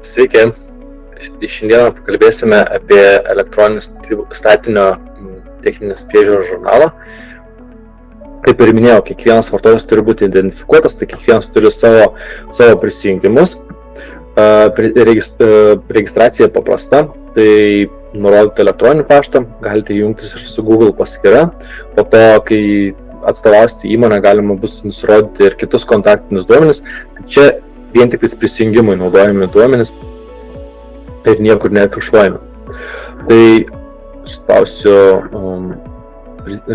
Sveiki, šiandieną pakalbėsime apie elektroninį statinio techninės priežiūros žurnalą. Kaip ir minėjau, kiekvienas vartotojas turi būti identifikuotas, tai kiekvienas turi savo prisijungimus. Registracija paprasta, tai nurodyti elektroninį paštą, galite jungtis ir su Google paskyra. Po to, kai atstovausite įmonę, galima bus nurodyti ir kitus kontaktinius duomenis. Čia vien tik prisijungimui naudojami duomenis ir niekur neafišuojami. Tai aš spausiu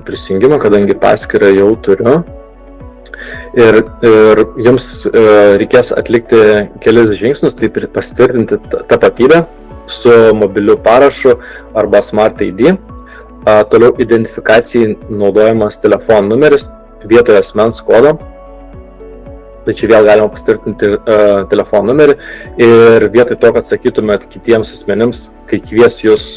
prisijungimą, kadangi paskyrą jau turiu. Ir jums reikės atlikti kelis žingsnius, tai pasitvirtinti tapatybę su mobiliu parašu arba Smart ID. Toliau identifikacijai naudojamas telefono numeris vietoje asmens kodo. Tai čia vėl galima pasitvirtinti telefono numerį ir vietoj to, kad sakytumėt kitiems asmenims, kai kvies jūs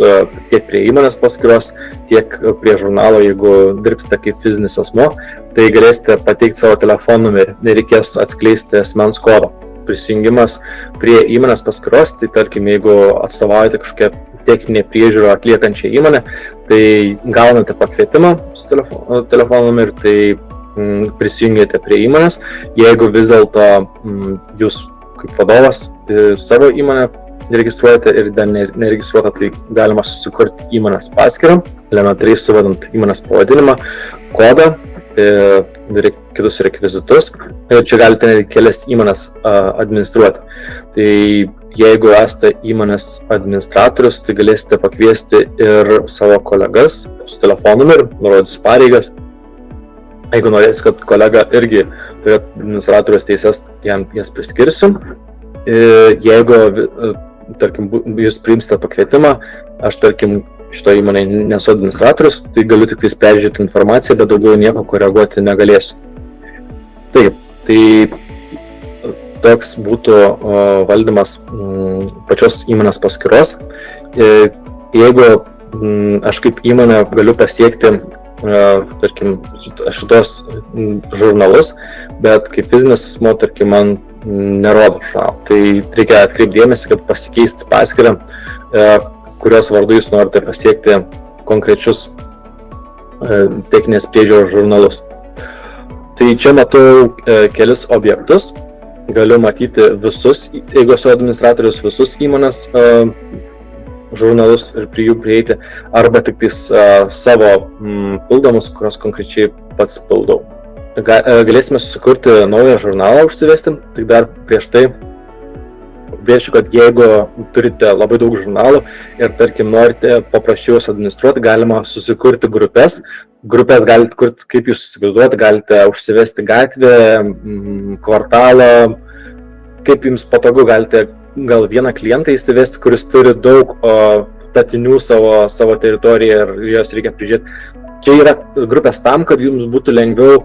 tiek prie įmonės paskyros, tiek prie žurnalo, jeigu dirbsite kaip fizinis asmuo, tai galėsite pateikti savo telefono numerį, nereikės atskleisti asmens kodo. Prisijungimas prie įmonės paskyros, tai tarkim, jeigu atstovaujate kažkokią techninę priežiūrą atliekančią įmonę, tai gaunate pakvietimą su telefono numeriu, tai prisijungėte prie įmonės. Jeigu vis dėlto jūs kaip vadovas savo įmonę registruojate ir dar neregistruota, tai galima susikurti įmonės paskyrą, elementariai suvedant įmonės pavadinimą, kodą, kitus rekvizitus. Ir čia galite kelias įmonės administruoti. Tai jeigu esate įmonės administratorius, tai galėsite pakviesti ir savo kolegas su telefonu numeriu, nurodys pareigas. Jeigu norėsite, kad kolega irgi turėtų administratoriaus teises, jam jas priskirsiu. Jeigu, tarkim, jūs priimsite pakvietimą, aš, tarkim, šito įmonėje nesu administratorius, tai galiu tik peržiūrėti informaciją, bet daugiau nieko koreguoti negalėsiu. Taip, tai toks būtų valdymas pačios įmonės paskyros. Jeigu aš kaip įmonė galiu pasiekti tarkim, šitos žurnalus, bet kaip fizinis asmuo, tarkim, man nerodo šau. Tai reikia atkreipti dėmesį, kad pasikeisti paskyrą, kurios vardu jūs norite pasiekti konkrečius techninės priežiūros žurnalus. Tai čia matau kelis objektus, galiu matyti visus, jeigu esu administratorius, visus įmonės žurnalus ir prie jų prieiti, arba tik savo pildomus, kurios konkrečiai pats pildau. Galėsime susikurti naują žurnalą užsivesti, tik dar prieš tai pabrėšiu, kad jeigu turite labai daug žurnalų ir, tarkim, norite paprasčiau administruoti, galima susikurti grupės. Grupės galite kurti, kaip jūs įsivaizduojate, galite užsivesti gatvę, kvartalą, kaip jums patogu, galite gal vieną klientą įsivesti, kuris turi daug statinių savo teritoriją ir juos reikia prižiūrėti. Čia yra grupės tam, kad jums būtų lengviau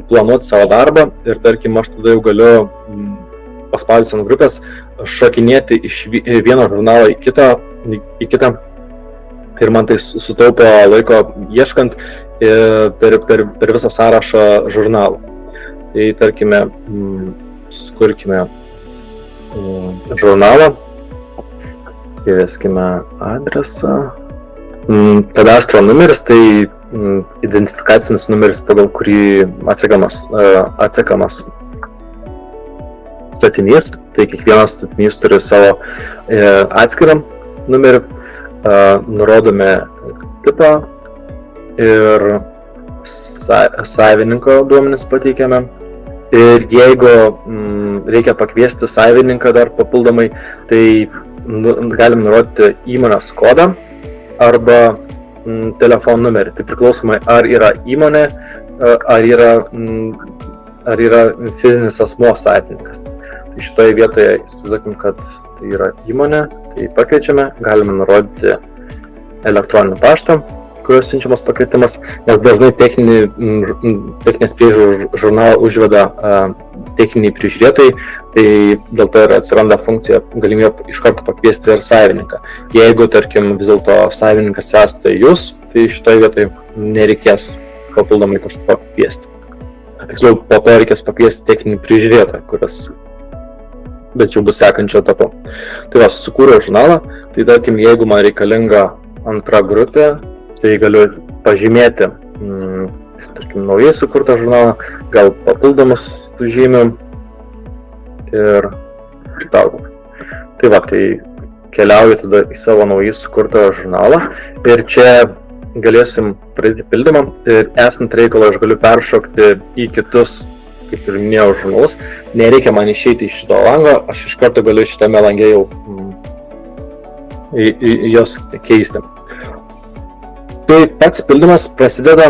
planuoti savo darbą ir, tarkim, aš tada jau galiu paspaudęs ant grupės šokinėti iš vieno žurnalo į kitą ir man tai sutaupo laiko ieškant per visą sąrašą žurnalų. Tai, tarkime, sukurkime žurnalą, įveskime adresą, kadastro numeris, tai identifikacinis numeris, pagal kurį atsekamas statinys, tai kiekvienas statinys turi savo atskirą numerį, nurodome tipą ir savininko duomenis pateikiame. Ir jeigu reikia pakviesti savininką dar papildomai, tai galim nurodyti įmonės kodą arba telefono numerį. Tai priklausomai, ar yra įmonė, ar yra fizinis asmuo savininkas. Tai šitoje vietoje įsivaizduokim, kad tai yra įmonė, tai pakviečiame, galime nurodyti elektroninį paštą, kurios siunčiamas pakvietimas, nes dažnai techninės priežiūros žurnalą užveda techniniai prižiūrėtojai, tai dėl to ir atsiranda funkcija galimybė iš karto pakviesti ir savininką. Jeigu, tarkim, vis dėlto savininkas esate jūs, tai šitoje vietoje nereikės papildomai kažko pakviesti. Tiksliau, po to reikės pakviesti techninį prižiūrėtoją, kuris bet jau bus sekančio etapu. Tai sukūriau žurnalą, tai tarkim, jeigu man reikalinga antra grupė, tai galiu pažymėti, tarkim, naujai sukurtą žurnalą, gal papildomus sužymiu ir tau. Tai keliauju tada į savo naujai sukurtą žurnalą ir čia galėsim pradėti pildymą ir esant reikalo aš galiu peršokti į kitus, kaip ir minėjau, žurnalus. Nereikia man išeiti iš šito lango, aš iš karto galiu šitame lange jau jos keisti. Tai pats pildymas prasideda,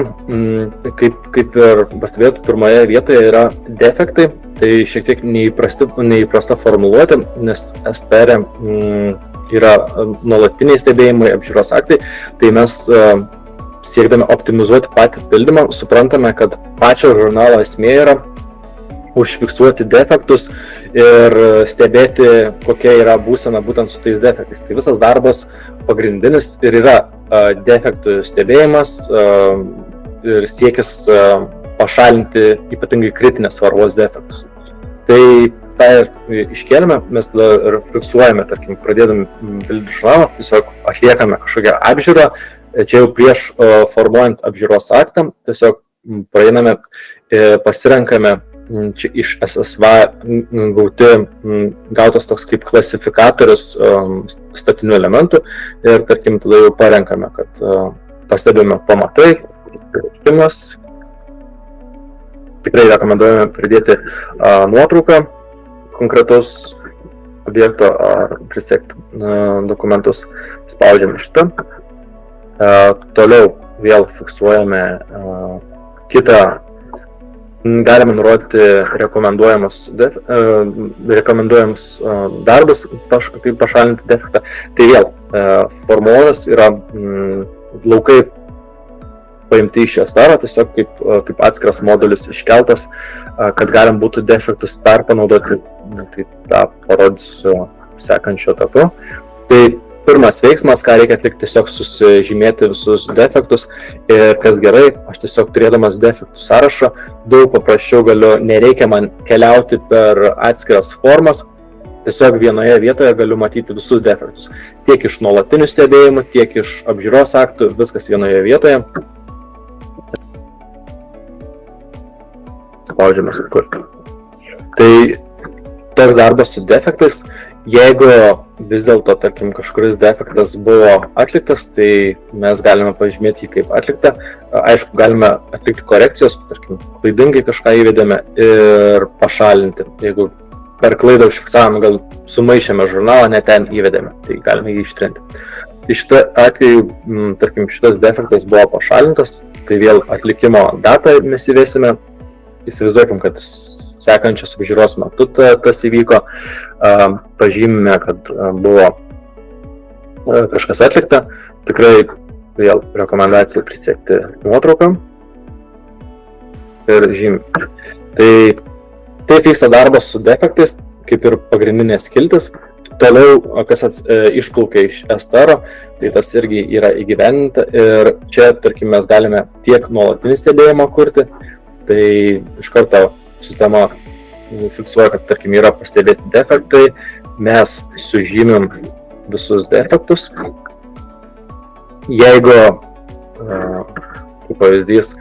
kaip ir pastebėtų, pirmoje vietoje yra defektai, tai šiek tiek neįprasta formuluotė, nes STR yra nuolatiniai stebėjimai, apžiūros aktai, tai mes siekdami optimizuoti patį pildymą, suprantame, kad pačio žurnalo esmė yra užfiksuoti defektus ir stebėti, kokia yra būsena būtent su tais defektais. Tai visas darbas pagrindinis ir yra defektų stebėjimas ir siekis pašalinti ypatingai kritinės svarbos defektus. Tai tą ir iškėlėme, mes tada ir fiksuojame, tarkim, pradėdami pildyti žurnalą, tiesiog atliekame kažkokią apžiūrą, čia jau prieš formuojant apžiūros aktą, tiesiog praeiname, pasirenkame čia iš SSV gautas toks kaip klasifikatorius statinių elementų ir, tarkim, tada jau parenkame, kad pastebime pamatai, pirkimas. Tikrai rekomenduojame pridėti nuotrauką konkretaus objekto ar prisekti dokumentus, spaudžiame šitą. Toliau vėl fiksuojame kitą. Galime nurodyti rekomenduojamus darbus, kaip pašalinti defektą. Tai vėl formuotas yra laukai paimti iš STR, tiesiog kaip atskiras modulis iškeltas, kad galim būtų defektus perpanaudoti, tai tą parodysiu sekančiu etapu. Tai pirmas veiksmas, ką reikia atlikti, tiesiog susižymėti visus defektus ir kas gerai, aš tiesiog turėdamas defektų sąrašą, daug paprasčiau nereikia man keliauti per atskiras formas, tiesiog vienoje vietoje galiu matyti visus defektus. Tiek iš nuolatinių stebėjimų, tiek iš apžiūros aktų, viskas vienoje vietoje. Spaudžiame sukurti. Tai toks darbas su defektais. Jeigu vis dėlto, tarkim, kažkuris defektas buvo atliktas, tai mes galime pažymėti jį kaip atliktą. Aišku, galime atlikti korekcijos, tarkim, klaidingai kažką įvedėme ir pašalinti. Jeigu per klaidą užfiksavome, gal sumaišėme žurnalą, ne ten įvedėme, tai galime jį ištrinti. Tai šitą atveju, tarkim, šitas defektas buvo pašalintas, tai vėl atlikimo datą mes įvesime. Įsivaizduokim, kad sekančios apžiūros metu tas įvyko, pažymime, kad buvo kažkas atlikta, tikrai vėl rekomendacija prisekti nuotrauką ir žymime. Tai taip vyksta darbas su defektais, kaip ir pagrindinės skiltis. Toliau, kas išplaukia iš STR, tai tas irgi yra įgyvendinta ir čia, tarkim, mes galime tiek nuolatinį stebėjimą kurti, tai iš karto sistema fiksuoja, kad, tarkim, yra pastebėti defektai, mes sužymim visus defektus. Jeigu, kaip pavyzdys,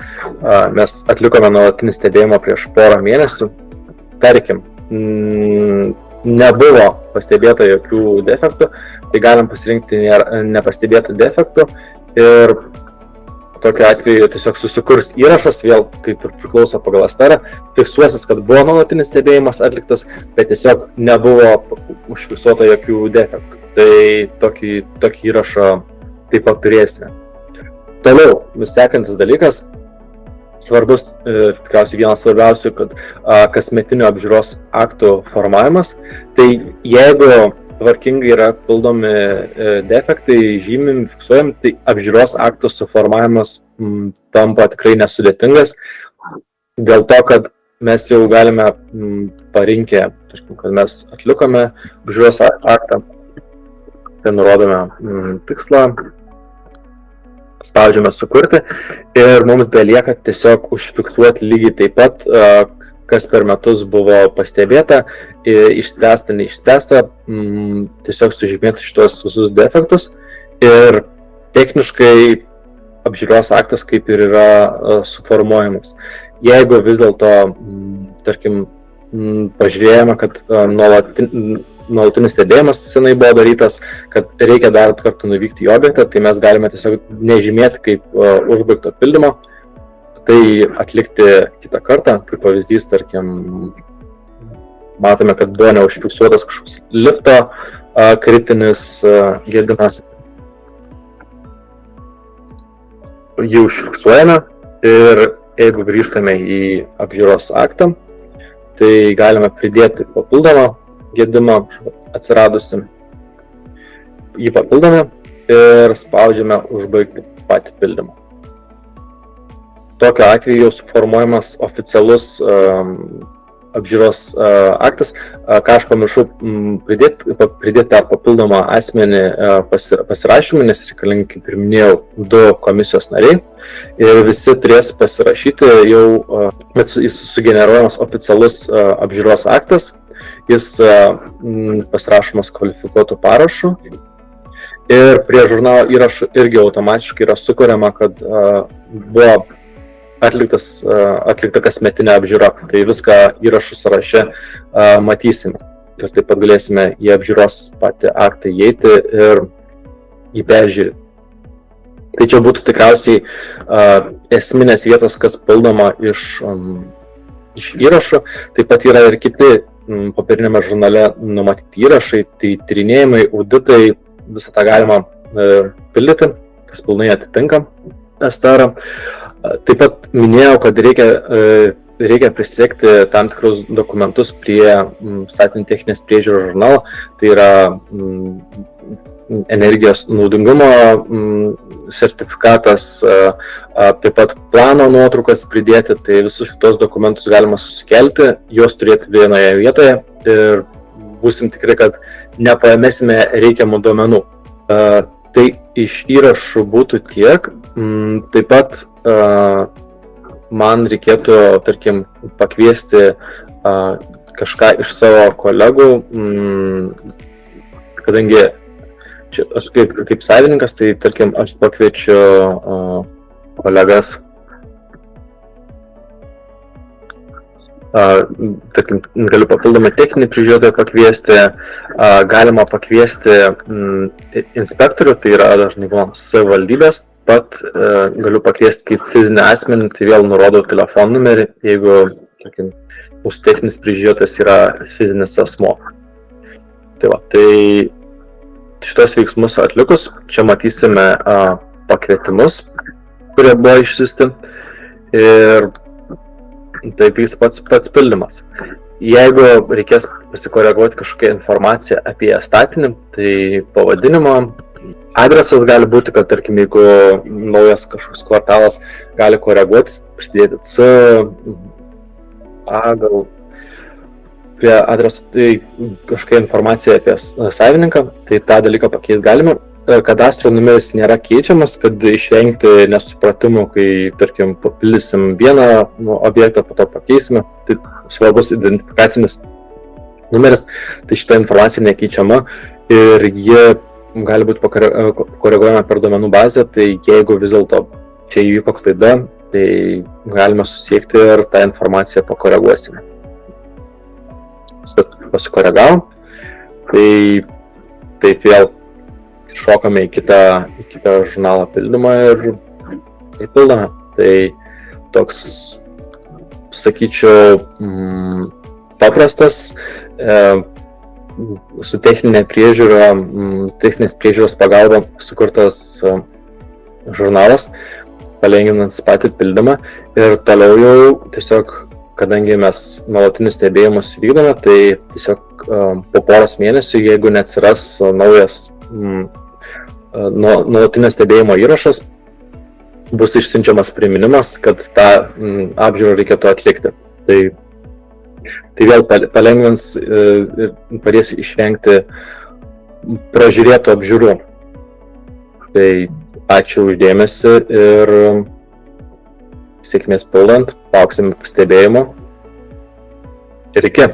mes atlikome nuolatinį stebėjimą prieš porą mėnesių, tarkim, nebuvo pastebėta jokių defektų, tai galim pasirinkti nepastebėtą defektų ir tokiu atveju tiesiog susikurs įrašas, vėl kaip ir priklauso pagal STR, fiksuosis, kad buvo nuolatinis stebėjimas atliktas, bet tiesiog nebuvo užfiksuota jokių defektų. Tai tokį įrašą taip pat turėsime. Toliau, sekantis dalykas, svarbus, tikriausiai vienas svarbiausių, kad kasmetinio apžiūros aktų formavimas. Tai jeigu tvarkingai yra pildomi defektai, žymim, fiksuojam, tai apžiūros aktų suformavimas tampa tikrai nesudėtingas, dėl to, kad mes jau galime parinkę, kad mes atlikome apžiūros aktą, tai nurodome tikslą, spaudžiame sukurti ir mums belieka tiesiog užfiksuoti lygiai taip pat, kas per metus buvo pastebėta, išspręsta, neišspręsta, tiesiog sužymėti šitos visus defektus ir techniškai apžiūros aktas kaip ir yra suformuojamas. Jeigu vis dėlto, tarkim, pažiūrėjome, kad nuolatinis stebėjimas senai buvo darytas, kad reikia dar kartą nuvykti į objektą, tai mes galime tiesiog nežymėti kaip užbaigto pildymo, tai atlikti kitą kartą, kaip pavyzdys, tarkim, matome, kad buvo neužfiksuotas kažkoks lifto kritinis gedimas. Jį užfiksuojame ir jeigu grįžtame į apžiūros aktą, tai galime pridėti papildomą gedimą atsiradusi. Jį papildome ir spaudžiame užbaigti patį pildymą. Tokiu atveju jau suformuojamas oficialus apžiūros aktas. Ką aš pamiršau pridėti tą papildomą asmenį pasirašymą, nes reikalingi, kaip ir minėjau, 2 komisijos nariai. Ir visi turės pasirašyti jau, jis sugeneruojamas oficialus apžiūros aktas. Jis pasirašomas kvalifikuotų parašų. Ir prie žurnalo įrašų irgi automatiškai yra sukuriama, kad buvo atlikta kasmetinė apžiūra. Tai viską įrašų sąraše matysime. Ir taip pat galėsime į apžiūros patį aktą įeiti ir jį peržiūrėti. Tai čia būtų tikriausiai esminės vietos, kas pildoma iš įrašų. Taip pat yra ir kiti popierinėme žurnale numatyti įrašai, tai tyrinėjimai, auditai, visą tą galima pildyti, tas pilnai atitinka STR. Taip pat minėjau, kad reikia prisiekti tam tikrus dokumentus prie statinio techninės priežiūros žurnalo, tai yra energijos naudingumo sertifikatas, taip pat plano nuotraukas pridėti, tai visus šitos dokumentus galima susikelti, juos turėti vienoje vietoje ir būsim tikri, kad nepaėmėsime reikiamų duomenų. Tai iš įrašų būtų tiek. Taip pat man reikėtų, tarkim, pakviesti kažką iš savo kolegų, kadangi čia aš kaip savininkas, tai tarkim, aš pakviečiu kolegas, tarkim, galiu papildomai techninį prižiūrėtoją pakviesti, galima pakviesti inspektorių, tai yra dažnai savivaldybės, pat galiu pakviesti kaip fizinį asmenį, tai vėl nurodau telefono numerį, jeigu, tarkim, mūsų techninis prižiūrėtojas yra fizinis asmuo. Tai va, tai šitos veiksmus atlikus, čia matysime pakvietimus, kurie buvo išsiųsti ir taip vyks pats pildymas. Jeigu reikės pasikoreguoti kažkokią informaciją apie statinį, tai pavadinimo, adresas gali būti, kad, tarkim, jeigu naujas kažkoks kvartalas gali koreguotis, prisidėti C, A, gal prie adreso, tai kažkokia informacija apie savininką, tai tą dalyką pakeisti galime. Kadastro numeris nėra keičiamas, kad išvengti nesupratimų, kai, tarkim, papildysim vieną objektą, po to pakeisime. Tai svarbus identifikacinis numeris, tai šita informacija nekeičiama ir jie gali būti koreguojama per duomenų bazę, tai jeigu vis dėlto čia įvyko klaida, tai galime susiekti ir tą informaciją pakoreguosime. Viskas pasikoregavo, tai taip vėl šokame į kitą žurnalo pildymą ir įpildome. Tai toks, sakyčiau, paprastas, su techninės priežiūros pagalba sukurtas žurnalas, palengvinant patį pildymą. Ir toliau jau tiesiog, kadangi mes nuolatinius stebėjimus vykdome, tai tiesiog po poros mėnesių, jeigu neatsiras naujas nuolatinio stebėjimo įrašas, bus išsiunčiamas priminimas, kad tą apžiūrą reikėtų atlikti. Tai vėl palengvins ir padės išvengti pražiūrėtų apžiūrų. Tai ačiū uždėmesi ir sėkmės pildant, lauksime pastebėjimo ir iki.